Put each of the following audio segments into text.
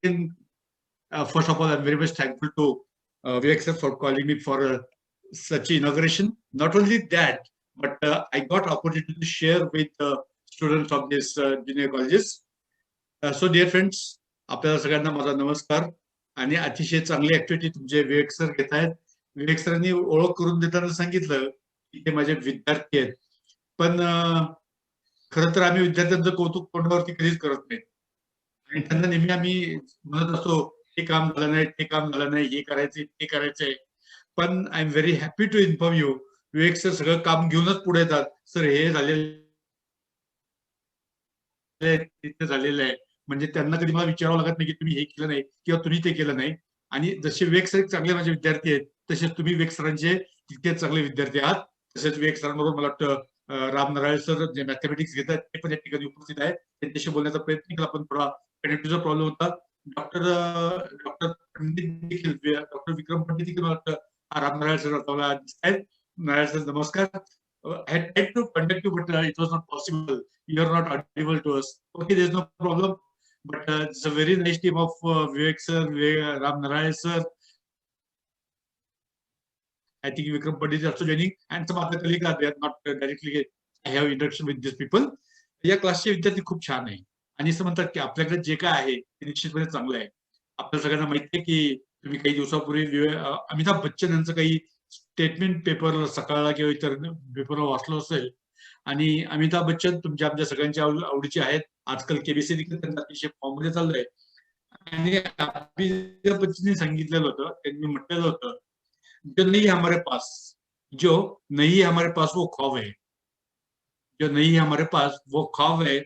First of all, I'm very much thankful to Vivek sir for calling me for such inauguration. Not only that, but I got opportunity to share with students of this junior colleges. So dear friends, आपल्याला सगळ्यांना माझा नमस्कार आणि अतिशय चांगली activity तुमचे विवेक sir घेत आहेत. विवेक सरांनी ओळख करून देताना सांगितलं की ते माझे विद्यार्थी आहेत, पण खरं तर आम्ही विद्यार्थ्यांचं कौतुक तोंडावरती कधीच करत नाही आणि त्यांना नेहमी आम्ही म्हणत असतो हे काम झालं नाही, ते काम झालं नाही, हे करायचंय, ते करायचंय. पण I am very happy to inform you, Vivek sir सगळं काम घेऊनच पुढे येतात. सर हे झालेलं झालेलं आहे, म्हणजे त्यांना कधी मला विचारावं लागत नाही की तुम्ही हे केलं नाही किंवा तुम्ही ते केलं नाही. आणि जसे विवेक सर चांगले माझे विद्यार्थी आहेत, तसेच तुम्ही विवेक सरांचे तितकेच चांगले विद्यार्थी आहात. तसेच विवेक सरांबरोबर मला वाटतं राम नारायण सर जे मॅथमॅटिक्स घेतात ते पण या ठिकाणी उपस्थित आहेत. त्यांच्याशी बोलण्याचा प्रयत्न केला, पण थोडा कनेक्टिव्हचा प्रॉब्लेम होता. डॉक्टर डॉक्टर पंडित देखील, डॉक्टर विक्रम पंडित देखील मला वाटतं राम नारायण सर आपल्याला दिसत आहेत. नारायण सर नमस्कार. I had tried to contact you, but it was not possible. You are not audible to us. Okay, there's no problem. But it's a very nice team of Vivek sir, Ram Narayan sir. I think Vikram Pandit is also joining, and some other colleagues are there. Not directly I have introduction with these people. या क्लासचे विद्यार्थी खूप छान आहे आणि असं म्हणतात की आपल्याकडे जे काय आहे ते निश्चितपणे चांगलं आहे. आपल्या सगळ्यांना माहिती आहे की तुम्ही काही दिवसापूर्वी अमिताभ बच्चन यांचं काही स्टेटमेंट पेपर सकाळला किंवा इतर पेपरवर वाचलं असेल. आणि अमिताभ बच्चन तुमच्या आमच्या सगळ्यांच्या आवडीचे आहेत. आजकाल केबीसी देखील त्यांना अतिशय फॉर्म मध्ये चाललंय. आणि अमिताभ बच्चननी सांगितलेलं होतं, त्यांनी म्हटलेलं होतं, जो नहीं हमारे पास, जो नहीं हमारे पास वो ख्वाब है, जो नहीं है हमारे पास वो ख्वाब है,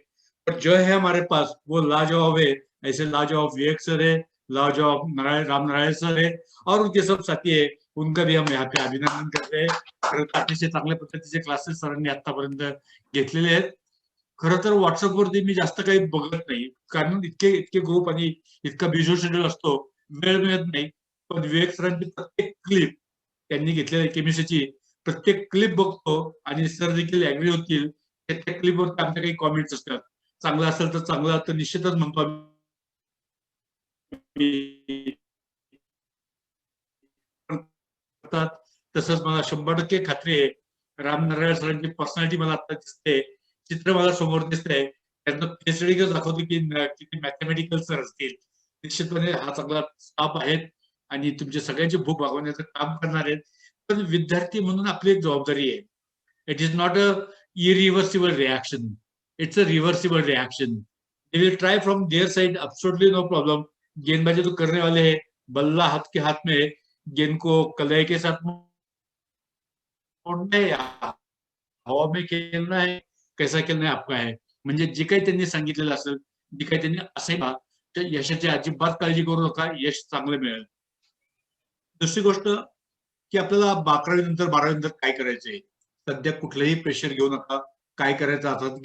और जो है हमारे पास वो लाजवाब है. ऐसे लाजवाब विवेक सर है, लाजवाब राम नारायण सर है और उनके सब साथी है. उनका भी हम यहाँ पे अभिनंदन करते हैं. अतिशय चांगल्या पद्धतीचे क्लासेस सरांनी आतापर्यंत घेतलेले आहेत. खरं तर व्हॉट्सअपवरती मी जास्त काही बघत नाही, कारण इतके इतके ग्रुप आणि इतका बिझी शेड्यूल असतो, वेळ मिळत नाही. पण विवेक सरांची प्रत्येक क्लिप, त्यांनी घेतलेल्या केमिस्ट्रीची प्रत्येक क्लिप बघतो आणि सर देखील ऍग्री होतील. त्या क्लिपवरती आमच्या काही कॉमेंट्स असतात. चांगलं असेल तर चांगलं तर निश्चितच म्हणतो तसंच मला 100% खात्री आहे राम नारायण सरांची पर्सनॅलिटी मला आता दिसते, चित्र मला समोर दिसतंय. त्यांना पीएचडी दाखवतो की किती मॅथमॅटिकल सर असतील. निश्चितपणे हा चांगला स्टाफ आहेत आणि तुमच्या सगळ्यांची भूक भागवण्याचं काम करणार आहेत. पण विद्यार्थी म्हणून आपली एक जबाबदारी आहे. It is not a irreversible reaction, it's a reversible reaction. They will try from their side, absolutely no problem. गेंदबाजी तो करने वाले हैं, बल्ला हाथ के हाथ में, गेंद को कलाई के साथ मोड़ना है, हवा में खेळणं आहे, कैसा खेळणं आपका आहे. म्हणजे जे काही त्यांनी सांगितलेलं असेल, जे काही त्यांनी असेल ना, तर यशाची अजिबात काळजी करू नका, यश चांगलं मिळेल. दुसरी गोष्ट की आपल्याला 11वी नंतर 12वी नंतर काय करायचंय, सध्या कुठलंही प्रेशर घेऊ नका. काय करायचं हातात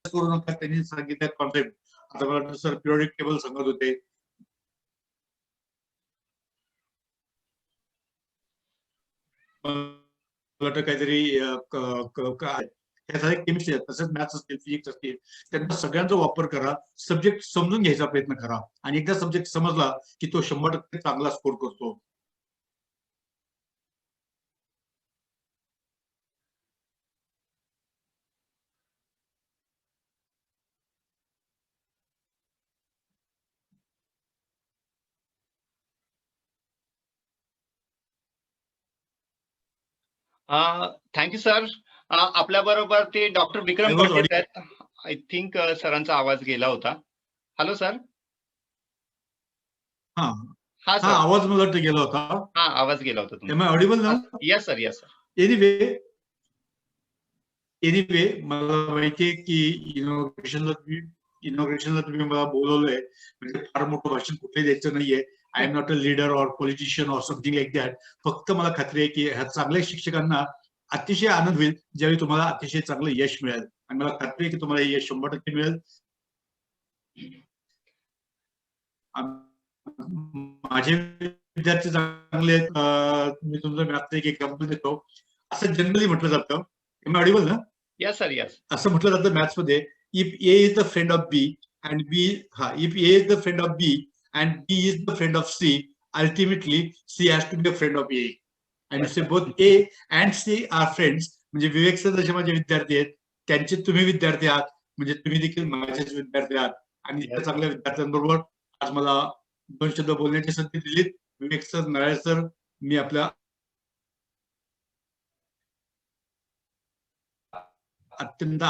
करू नका. त्यांनी सांगितलं कॉन्सेप्ट. आता मला वाटतं सर पिरियडिक टेबल सांगत होते. काहीतरी केमिस्ट्री तसंच मॅथ्स असतील, फिजिक्स असतील, त्यांचा सगळ्यांचा वापर करा. सब्जेक्ट समजून घ्यायचा प्रयत्न करा आणि एकदा सब्जेक्ट समजला की तो 100% चांगला स्कोर करतो. Thank you sir. आपल्या बरोबर ते डॉक्टर विक्रम पंडित आहेत. आय थिंक सरांचा आवाज गेला होता. Hello sir. हा आवाज मला वाटतं गेला होता. हा आवाज गेला होता तुमचा. Am I audible now? Yes sir, yes sir. Anyway मला माहितीये की इनॉग्रेशनला तुम्ही मला बोलवलंय, म्हणजे फार मोठं भाषण कुठे द्यायचं नाहीये. I am not a leader or politician or something like that. फक्त मला खात्री आहे की ह्या चांगल्या शिक्षकांना अतिशय आनंद होईल ज्यावेळी तुम्हाला अतिशय चांगलं यश मिळेल. आणि मला खात्री आहे की तुम्हाला यश 100% मिळेल. माझे विद्यार्थी चांगले आहेत. मी तुमचं मॅथचं एक एक्झाम्पल देतो. असं जनरली म्हटलं जातं ऑडिबल ना? Yes sir, yes. असं म्हटलं जातं मॅथ्स मध्ये, if A is the friend of B and B, if A is the friend of B and B is the friend of C, ultimately C has to be a friend of A. And say both A and C are friends. म्हणजे Vivek sir जसे माझे विद्यार्थी आहेत, त्यांचे तुम्ही विद्यार्थी आहात, म्हणजे तुम्ही देखील माझेच विद्यार्थी आहात. आणि इतक्या चांगल्या विद्यार्थ्यांबरोबर आज मला 2 शब्द बोलण्याची संधी दिलीत. विवेक सर, नळे सर, मी आपल्या अत्यंत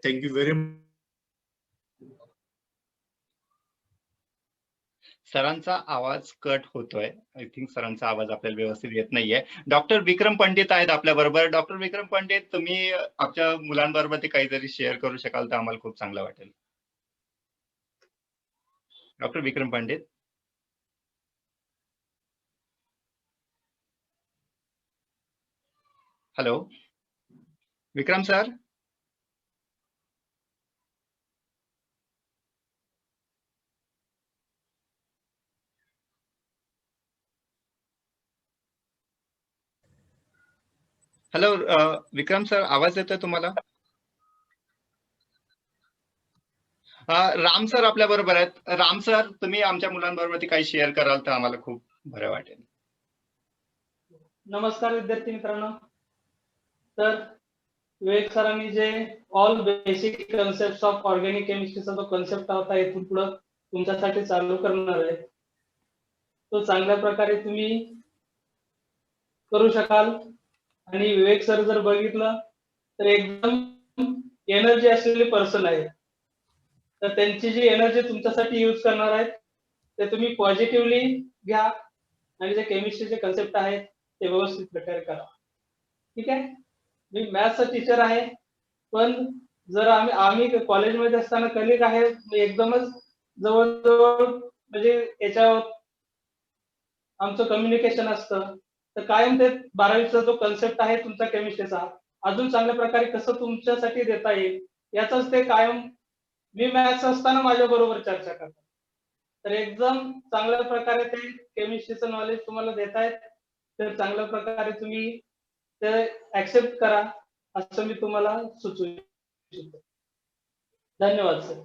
थँक्यू व्हेरी मच. सरांचा आवाज कट होतोय. आय थिंक सरांचा आवाज आपल्याला व्यवस्थित येत नाहीये. डॉक्टर विक्रम पंडित आहेत आपल्या बरोबर. डॉक्टर विक्रम पंडित, तुम्ही आमच्या मुलांबरोबर ते काहीतरी शेअर करू शकाल तर आम्हाला खूप चांगलं वाटेल. Doctor Vikram Pandit. Hello Vikram sir. Hello Vikram sir, आवाज येतोय तुम्हाला? राम सर आपल्या बरोबर आहेत. राम सर, तुम्ही आमच्या मुलांबरोबर काही शेअर कराल तर आम्हाला खूप बरं वाटेल. नमस्कार विद्यार्थी मित्रांनो. तर विवेक सरांनी जे all basic concept of organic केमिस्ट्रीचा जो कन्सेप्ट होता इथून पुढे तुमच्यासाठी चालू करणार आहे, तो चांगल्या प्रकारे तुम्ही करू शकाल. आणि विवेक सर जर बघितलं तर एकदम एनर्जी असलेले पर्सन आहे. तर त्यांची जी एनर्जी तुमच्यासाठी यूज करणार आहेत ते तुम्ही पॉझिटिव्हली घ्या आणि जे केमिस्ट्रीचे कन्सेप्ट आहेत ते व्यवस्थित प्रकारे करा. ठीक आहे. मी मॅथ्सचा टीचर आहे, पण जर आम्ही कॉलेजमध्ये असताना कलिग आहे, एकदमच जवळजवळ म्हणजे याच्यावर आमचं कम्युनिकेशन असतं. तर कायम ते 12वीचा जो कन्सेप्ट आहे तुमचा केमिस्ट्रीचा अजून चांगल्या प्रकारे कसं तुमच्यासाठी देता येईल याचाच ते कायम मी मॅथ्स असताना माझ्या बरोबर चर्चा करतात. तर एकदम चांगल्या प्रकारे ते केमिस्ट्रीचं नॉलेज तुम्हाला देतायत. तर चांगल्या प्रकारे तुम्ही ते ऍक्सेप्ट करा असं मी तुम्हाला सुचवू इच्छितो. धन्यवाद सर.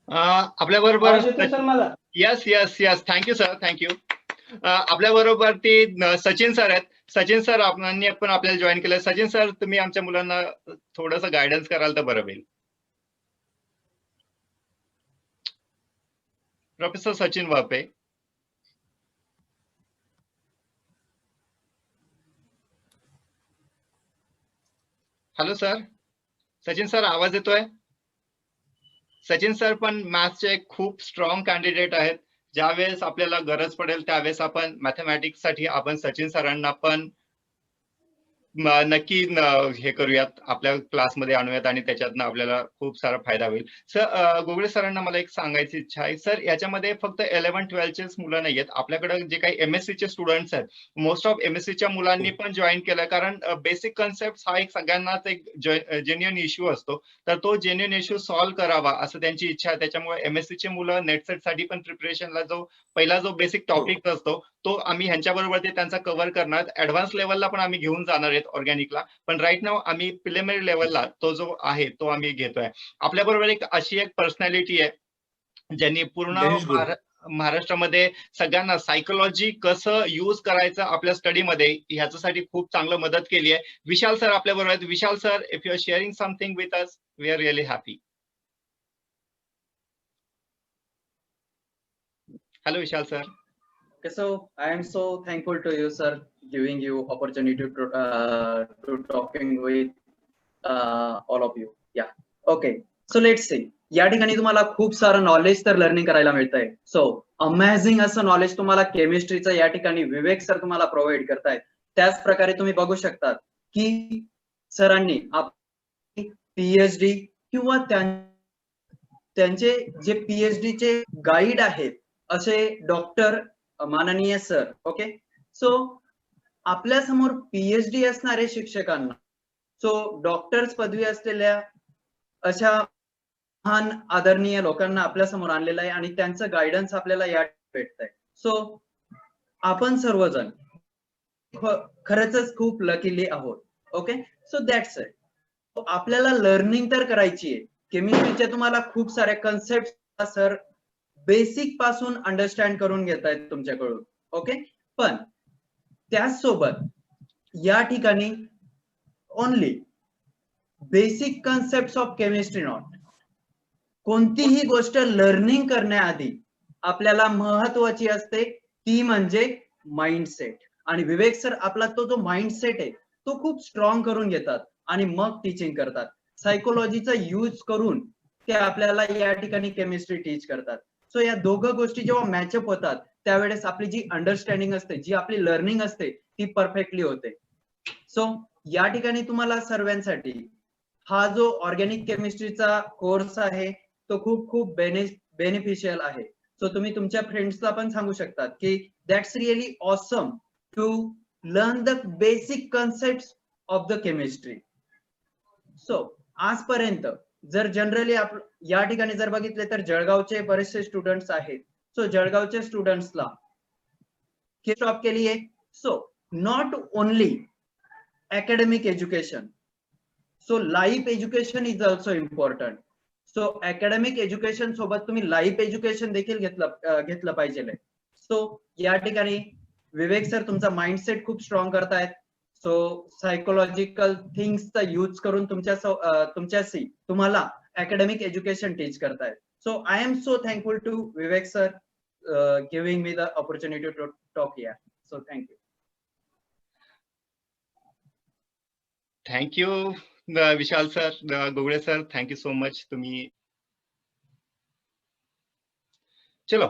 आपल्या बरोबर सर मला yes yes yes thank you sir, thank you. आपल्या बरोबर ते सचिन सर आहेत. सचिन सर आपणांनी पण आपल्याला जॉईन केलं. सचिन सर, तुम्ही आमच्या मुलांना थोडंसं गायडन्स कराल तर बरं होईल. Professor Sachin Vape. Hello sir. Sachin sir, आवाज येतोय? सचिन सर पण मॅथ्सचे खूप स्ट्रॉंग कॅन्डिडेट आहेत. ज्यावेळेस आपल्याला गरज पडेल त्यावेळेस आपण मॅथमॅटिक्स साठी आपण सचिन सरांना पण नक्की हे करूयात, आपल्या क्लासमध्ये आणूयात आणि त्याच्यातनं आपल्याला खूप सारा फायदा होईल. सर, गोगळे सरांना मला एक सांगायची इच्छा आहे. सर, याच्यामध्ये फक्त 11-12 चेच मुलं नाही आहेत. आपल्याकडे जे काही MSc चे स्टुडंट्स आहेत, मोस्ट ऑफ MSc च्या मुलांनी पण जॉईन केलं. कारण बेसिक कन्सेप्ट हा एक सगळ्यांनाच एक जेन्युइन इश्यू असतो. तर तो जेन्युइन इश्यू सॉल्व्ह करावा असं त्यांची इच्छा आहे. त्याच्यामुळे MSc चे मुलं नेट सेट साठी पण प्रिपरेशनला पहिला जो बेसिक टॉपिक असतो तो आम्ही ह्यांच्याबरोबर ते त्यांचा कव्हर करणार. ऍडव्हान्स लेवलला पण आम्ही घेऊन जाणार आहेत ऑर्गॅनिकला. पण राईट नाव आम्ही प्रिलिमिनरी लेवलला तो जो आहे तो आम्ही घेतोय. आपल्या बरोबर एक अशी एक पर्सनॅलिटी आहे ज्यांनी पूर्ण महाराष्ट्रामध्ये सगळ्यांना सायकोलॉजी कसं यूज करायचं आपल्या स्टडीमध्ये ह्याच्यासाठी खूप चांगलं मदत केली आहे. विशाल सर आपल्या बरोबर आहेत. Vishal sir, if you are sharing something with us, we are really happy. Hello Vishal sir. Okay, so I am so thankful to you, sir, giving you opportunity to talking with all of you. Yeah. Okay. So let's see. या ठिकाणी तुम्हाला खूप सारं knowledge तर learning करायला मिळतंय. So amazing असं knowledge तुम्हाला केमिस्ट्रीचं या ठिकाणी विवेक सर तुम्हाला प्रोव्हाइड करतायत. त्याच प्रकारे तुम्ही बघू शकता की सरांनी PhD किंवा त्यांचे जे PhD चे गाईड आहेत असे डॉक्टर माननीय सर. ओके. सो आपल्या समोर PhD असणारे शिक्षकांना, सो डॉक्टर्स पदवी असलेल्या अशा महान आदरणीय लोकांना आपल्या समोर आणलेलं आहे आणि त्यांचं गायडन्स आपल्याला या भेटत आहे. सो आपण सर्वजण खरंच खूप लकीली आहोत. Okay, so that's it. आपल्याला लर्निंग तर करायची आहे. केमिस्ट्रीचे तुम्हाला खूप सारे कन्सेप्ट सर बेसिक पासून अंडरस्टँड करून घेत आहेत तुमच्याकडून. ओके, पण त्याचसोबत या ठिकाणी only basic concept of chemistry not. कोणतीही गोष्ट लर्निंग करण्याआधी आपल्याला महत्वाची असते ती म्हणजे माइंडसेट. आणि विवेक सर आपला तो जो माइंडसेट आहे तो खूप स्ट्रॉंग करून घेतात आणि मग टीचिंग करतात. सायकोलॉजीचा यूज करून ते आपल्याला या ठिकाणी केमिस्ट्री टीच करतात. सो या दोघं गोष्टी जेव्हा मॅचअप होतात त्यावेळेस आपली जी अंडरस्टँडिंग असते, जी आपली लर्निंग असते ती परफेक्टली होते. सो या ठिकाणी तुम्हाला सर्वांसाठी हा जो ऑर्गॅनिक केमिस्ट्रीचा कोर्स आहे तो खूप खूप बेनिफिशियल आहे. सो तुम्ही तुमच्या फ्रेंड्सला पण सांगू शकतात की that's really awesome to learn the basic concept of the chemistry. So आजपर्यंत जर जनरली या ठिकाणी जर बघितले तर जळगावचे बरेचसे स्टुडंट्स आहेत. सो जळगावच्या स्टुडंट्सला स्टॉप केली आहे. So not only academic education, so life education is also important. So academic education सोबत तुम्ही लाईफ एज्युकेशन देखील घेतलं पाहिजे. सो या ठिकाणी विवेक सर तुमचा माइंडसेट खूप स्ट्रॉंग करतायत. सो सायकोलॉजिकल थिंग्सचा यूज करून तुमच्याशी तुम्हाला academic एज्युकेशन टीच करतायत. So I am so thankful to Vivek sir giving me the opportunity to talk here. So thank you. Thank you Vishal sir, Gogale sir, thank you so much. तुम्ही चलो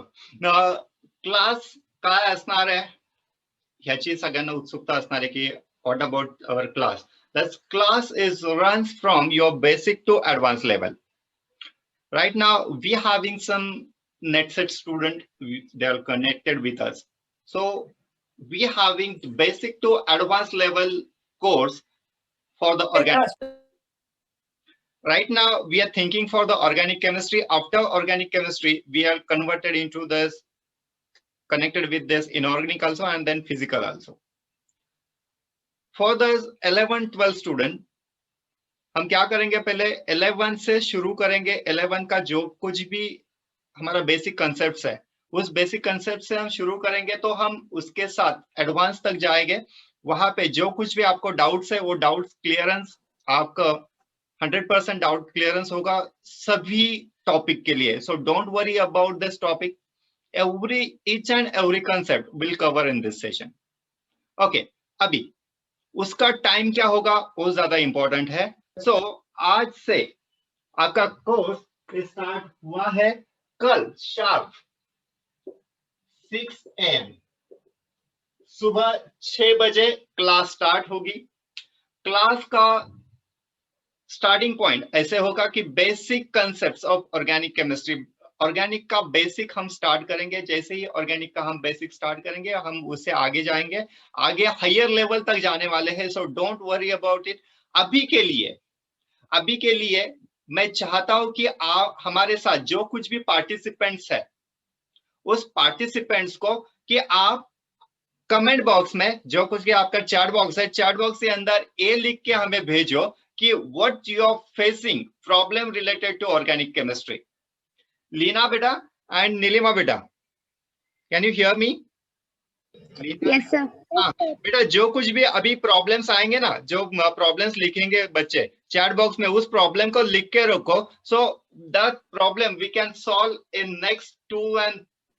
class काय असणार आहे ह्याची सगळ्यांना उत्सुकता असणार आहे की what about our class. That class is runs from your basic to advanced level. Right now we having some NetSet student, they are connected with us. So we having basic to advanced level course for the organic. Right now we are thinking for the organic chemistry. After organic chemistry we are converted into this, connected with this inorganic also and then physical also. For the 11-12 student हम क्या करेंगे, पहले 11 से शुरू करेंगे. 11 का जो कुछ भी हमारा बेसिक कंसेप्ट है उस बेसिक कंसेप्ट से हम शुरू करेंगे, तो हम उसके साथ एडवांस तक जाएंगे. वहां पे जो कुछ भी आपको डाउट्स है वो डाउट्स क्लियरेंस, आपका 100% डाउट क्लियरेंस होगा सभी टॉपिक के लिए. So don't worry about this topic. each and every concept will cover in this session. Okay, अभी उसका टाइम क्या होगा वो ज्यादा इंपॉर्टेंट है. सो आज से आपका कोर्स स्टार्ट हुआ है. कल शार्प 6 AM सुबह 6 बजे क्लास स्टार्ट होगी. क्लास का स्टार्टिंग पॉइंट ऐसे होगा कि basic concepts of organic chemistry. Organic का बेसिक हम स्टार्ट करेंगे. जैसे ही ऑर्गेनिक का हम बेसिक स्टार्ट करेंगे हम उससे आगे जाएंगे, आगे हायर लेवल तक जाने वाले हैं. So don't worry about it. अभी के लिए मैं चाहता हूं कि आप हमारे साथ जो कुछ भी पार्टिसिपेंट्स है उस पार्टिसिपेंट्स को कि आप कमेंट बॉक्स में जो कुछ भी आपका चैट बॉक्स है, चैट बॉक्स के अंदर ये लिख के हमें भेजो कि what you are facing problem related to organic chemistry. Leena बेटा एंड नीलिमा बेटा, can you hear me? Yes sir. हाँ बेटा, जो कुछ भी अभी प्रॉब्लम्स आएंगे ना, जो प्रॉब्लम्स लिखेंगे बच्चे चैट बॉक्स में, उस प्रॉब्लम को लिख के रखो. So that problem we can solve in next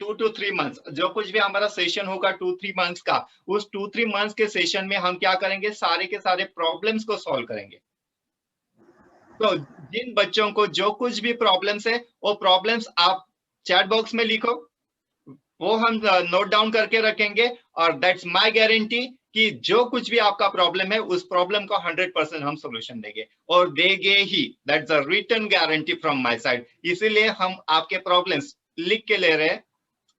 2 to 3 months. जो कुछ भी हमारा सेशन होगा 2-3 months का, उस 2-3 months के सेशन में हम क्या करेंगे, सारे के सारे प्रॉब्लम्स को सॉल्व करेंगे. तो जिन बच्चों को जो कुछ भी प्रॉब्लम्स है वो प्रॉब्लम्स आप चैट बॉक्स में लिखो, वो हम नोट डाउन करके रखेंगे. और दैट्स माय गारंटी कि जो कुछ भी आपका प्रॉब्लम है उस प्रॉब्लम का 100% हम सॉल्यूशन देंगे और देंगे ही. That's a written guarantee from my side. इसीलिए हम आपके प्रॉब्लम्स लिख के ले रहे हैं.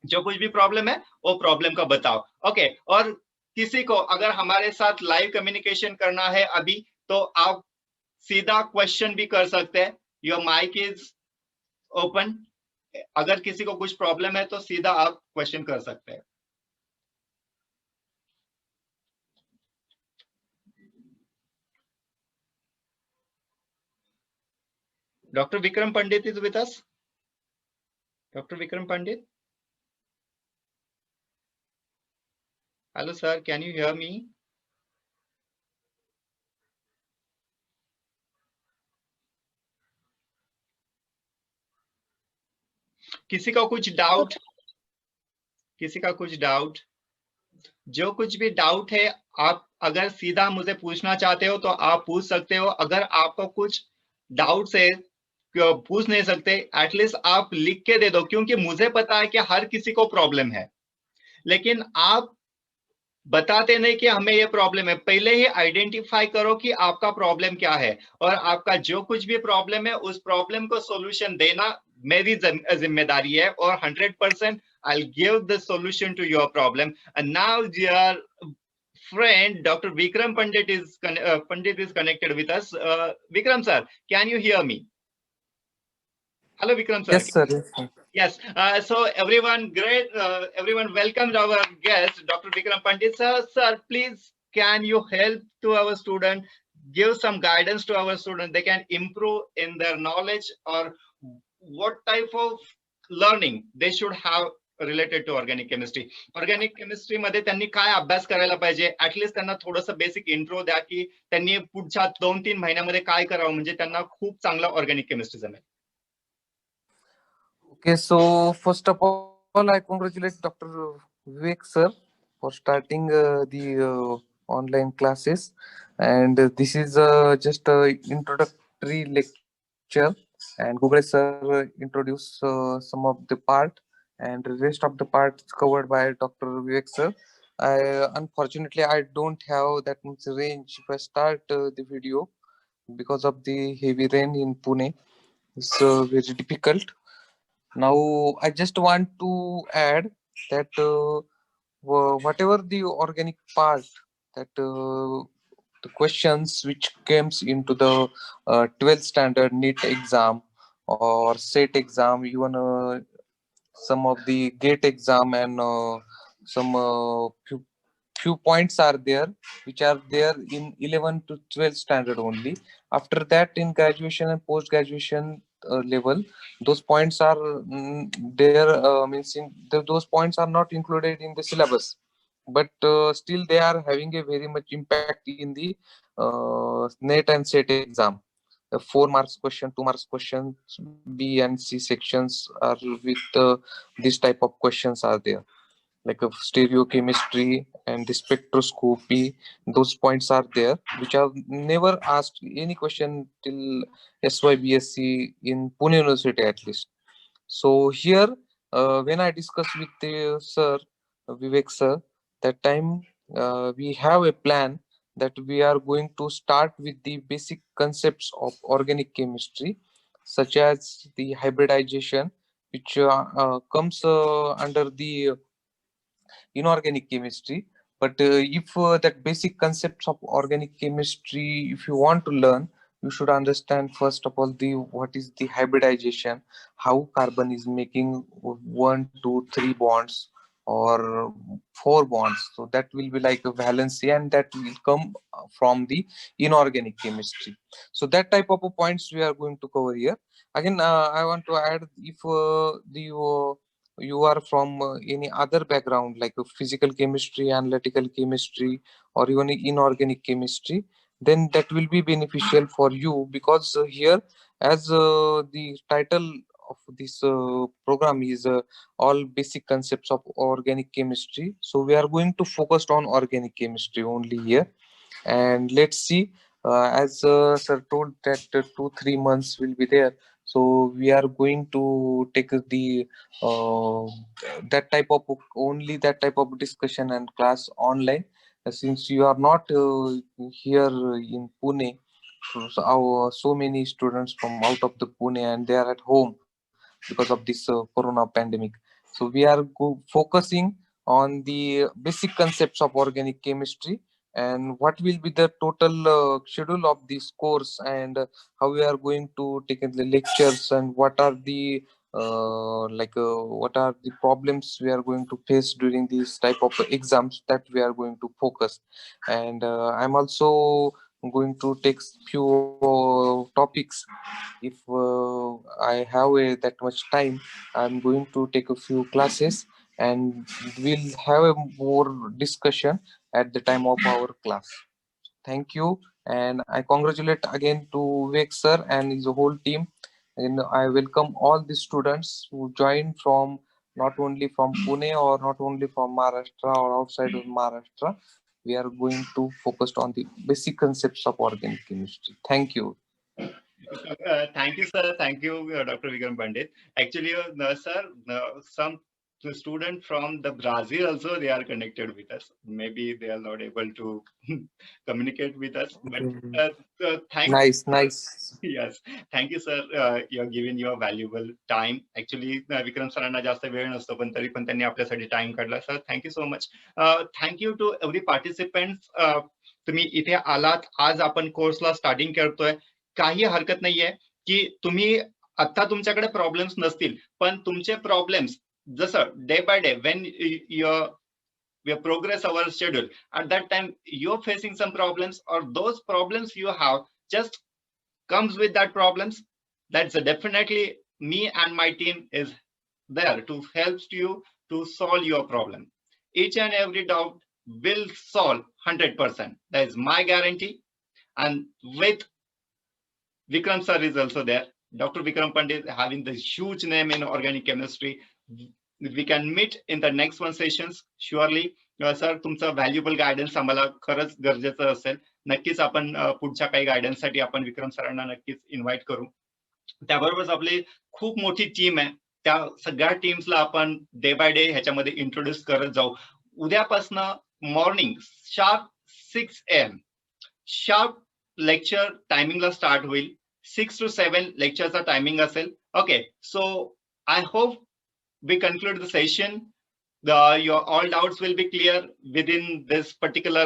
जो कुछ भी प्रॉब्लम है वो प्रॉब्लम का बताओ. ओके, और किसी को अगर हमारे साथ लाइव कम्युनिकेशन करना है अभी, तो आप सीधा क्वेश्चन भी कर सकते हैं. Your mic is open. अगर किसी को कुछ प्रॉब्लम है तो सीधा आप क्वेश्चन कर सकते हैं। Dr. Vikram Pandit is with us. Dr. Vikram Pandit. Hello, sir. Can you hear me? किसी का कुछ डाउट? किसी का कुछ डाउट? जो कुछ भी डाउट है, आप अगर सीधा मुझे पूछना चाहते हो तो आप पूछ सकते हो। अगर आपको कुछ डाउट्स है, पूछ नहीं सकते, एटलीस्ट आप लिख के दे दो, क्योंकि मुझे पता है कि हर किसी को प्रॉब्लम है, लेकिन आप बताते नहीं कि हमें ये प्रॉब्लम है। पहले ही आइडेंटिफाई करो कि आपका प्रॉब्लम क्या है, और आपका जो कुछ भी प्रॉब्लम है उस प्रॉब्लम को सॉल्यूशन देना मेरी जिम्मेदारी है, और 100% I'll give the solution to your problem. And now your friend Dr. Vikram Pandit is connected with us. Vikram sir, can you hear me? Hello Vikram sir. Yes, sir. Yes, sir. Yes. So everyone, great. Everyone, welcome our guest, Dr. Vikram Pandit. Sir, please, can you help to our student, give some guidance to our student? They can improve in their knowledge, or what type of learning they should have related to organic chemistry. Organic chemistry मध्ये त्यांनी काय अभ्यास करायला पाहिजे? At least त्यांना थोडंसं basic intro द्या, की त्यांनी पुढच्या 2-3 महिन्यामध्ये काय करावं, म्हणजे त्यांना खूप चांगलं ऑर्गॅनिक केमिस्ट्री जमेल. Okay, so first of all, I congratulate Dr. Vivek sir for starting the online classes, and this is just a introductory lecture, and Google sir introduce some of the part, and the rest of the part is covered by Dr. Vivek sir. Unfortunately, I don't have that much range if I start the video because of the heavy rain in Pune. It's very difficult. Now, I just want to add that whatever the organic part, that the questions which comes into the 12th standard NEET exam or SET exam, even some of the GATE exam, and some few points are there which are there in 11 to 12 standard only. After that, in graduation and post graduation level, those points are there, means those points are not included in the syllabus, but still they are having a very much impact in the NET and SET exam. 4 marks question, 2 marks questions, B and C sections are with this type of questions are there, like a stereochemistry and the spectroscopy. Those points are there which are never asked any question till SYBSc in Pune University at least. So here, when I discuss with the sir, Vivek sir, that time we have a plan that we are going to start with the basic concepts of organic chemistry, such as the hybridization, which comes under the inorganic chemistry. But if that basic concepts of organic chemistry, if you want to learn, you should understand first of all the what is the hybridization, how carbon is making 1, 2, 3 bonds or 4 bonds. So that will be like a valency, and that will come from the inorganic chemistry. So that type of points we are going to cover here. Again, I want to add, if you are from any other background like physical chemistry, analytical chemistry, or even inorganic chemistry, then that will be beneficial for you, because here, as the title of this program is all basic concepts of organic chemistry, so we are going to focus on organic chemistry only here. And let's see, as sir told that 2-3 months will be there, so we are going to take the that type of only that type of discussion and class online. Since you are not here in Pune, so many students from out of the Pune, and they are at home because of this corona pandemic. So we are focusing on the basic concepts of organic chemistry, and what will be the total schedule of this course, and how we are going to take in the lectures, and what are the what are the problems we are going to face during these type of exams that we are going to focus. And I'm also going to take few topics. If I have that much time, I'm going to take a few classes, and we'll have a more discussion at the time of our class. Thank you, and I congratulate again to Vivek sir and his whole team. And I welcome all the students who joined from not only from Pune or not only from Maharashtra or outside of Maharashtra. We are going to focus on the basic concepts of organic chemistry. Thank you. Thank you, sir. Thank you, Dr. Vikram Pandit. Actually, sir, some student from the Brazil also they are connected with us. Maybe they are not able to communicate with us, but thank Nice. yes, thank you, sir. You are giving your valuable time. Actually, Vikram सरांना जास्त वेळ नसतो, पण तरी पण त्यांनी आपल्यासाठी time काढला. Sir, thank you so much. Thank you to every participant. तुम्ही इथे आलात. आज आपण कोर्सला स्टार्टिंग करतोय. काही हरकत नाहीये की तुम्ही आता तुमच्याकडे प्रॉब्लेम्स नसतील, पण तुमचे प्रॉब्लेम्स जसं day by day when we progress our schedule, at that time you're facing some problems, or those problems you have just comes with that problems, that's definitely me and my team is there to help you to solve your problem. Each and every doubt will solve 100%. That is my guarantee. And with Vikram sir is also there. Dr. Vikram Pandit having the huge name in organic chemistry. We can meet in the next one sessions surely. Sir, तुमचं valuable guidance आम्हाला खरंच गरजेचं असेल. नक्कीच आपण पुढच्या काही guidance साठी आपण विक्रम सरांना नक्कीच इन्व्हाइट करू. त्याबरोबरच आपली खूप मोठी टीम आहे. त्या सगळ्या टीम्सला आपण डे बाय डे ह्याच्यामध्ये इंट्रोड्यूस करत जाऊ. उद्यापासून morning sharp 6 AM sharp lecture टायमिंगला स्टार्ट होईल. 6 to 7 लेक्चरचा टायमिंग असेल. Okay, so I hope we conclude the session. Your all doubts will be clear within this particular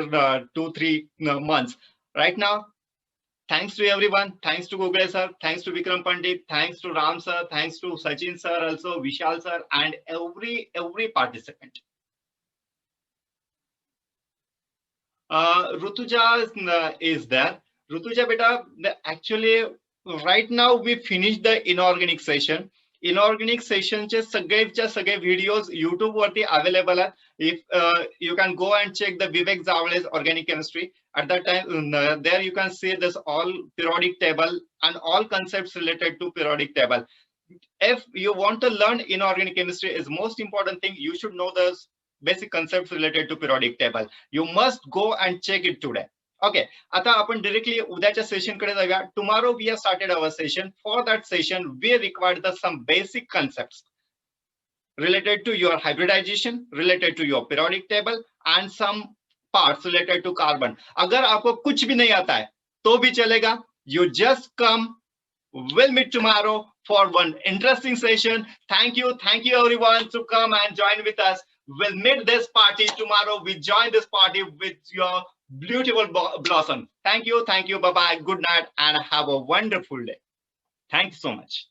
2-3 months. Right now, thanks to everyone. Thanks to Google sir. Thanks to Vikram Pandit. Thanks to Ram sir. Thanks to Sachin sir, also Vishal sir, and every participant. Rutuja is there. Rutuja beta, actually right now we finished the inorganic session. Inorganic सेशनचे सगळेच्या सगळे videos YouTube वरती available आहेत. If you can go and check the Vivek Javale's organic chemistry. At that time, there you can see this all periodic table and all concepts related to periodic table. If you want to learn inorganic chemistry, is most important thing, you should know the basic concepts related to periodic table. You must go and check it today. Okay, आता आपण directly उद्याच्या session कडे जाऊया. Tomorrow we have started our session. For that session, we required some basic concepts related to your hybridization, related to your periodic table, and some parts related to carbon. अगर आपको कुछ भी नहीं आता है, तो भी चलेगा. You just come. We'll meet tomorrow for one interesting session. Thank you everyone to come and join with us. We'll meet this party tomorrow. We join this party with your beautiful blossom. Thank you. Bye bye. Good night and have a wonderful day. Thank you so much.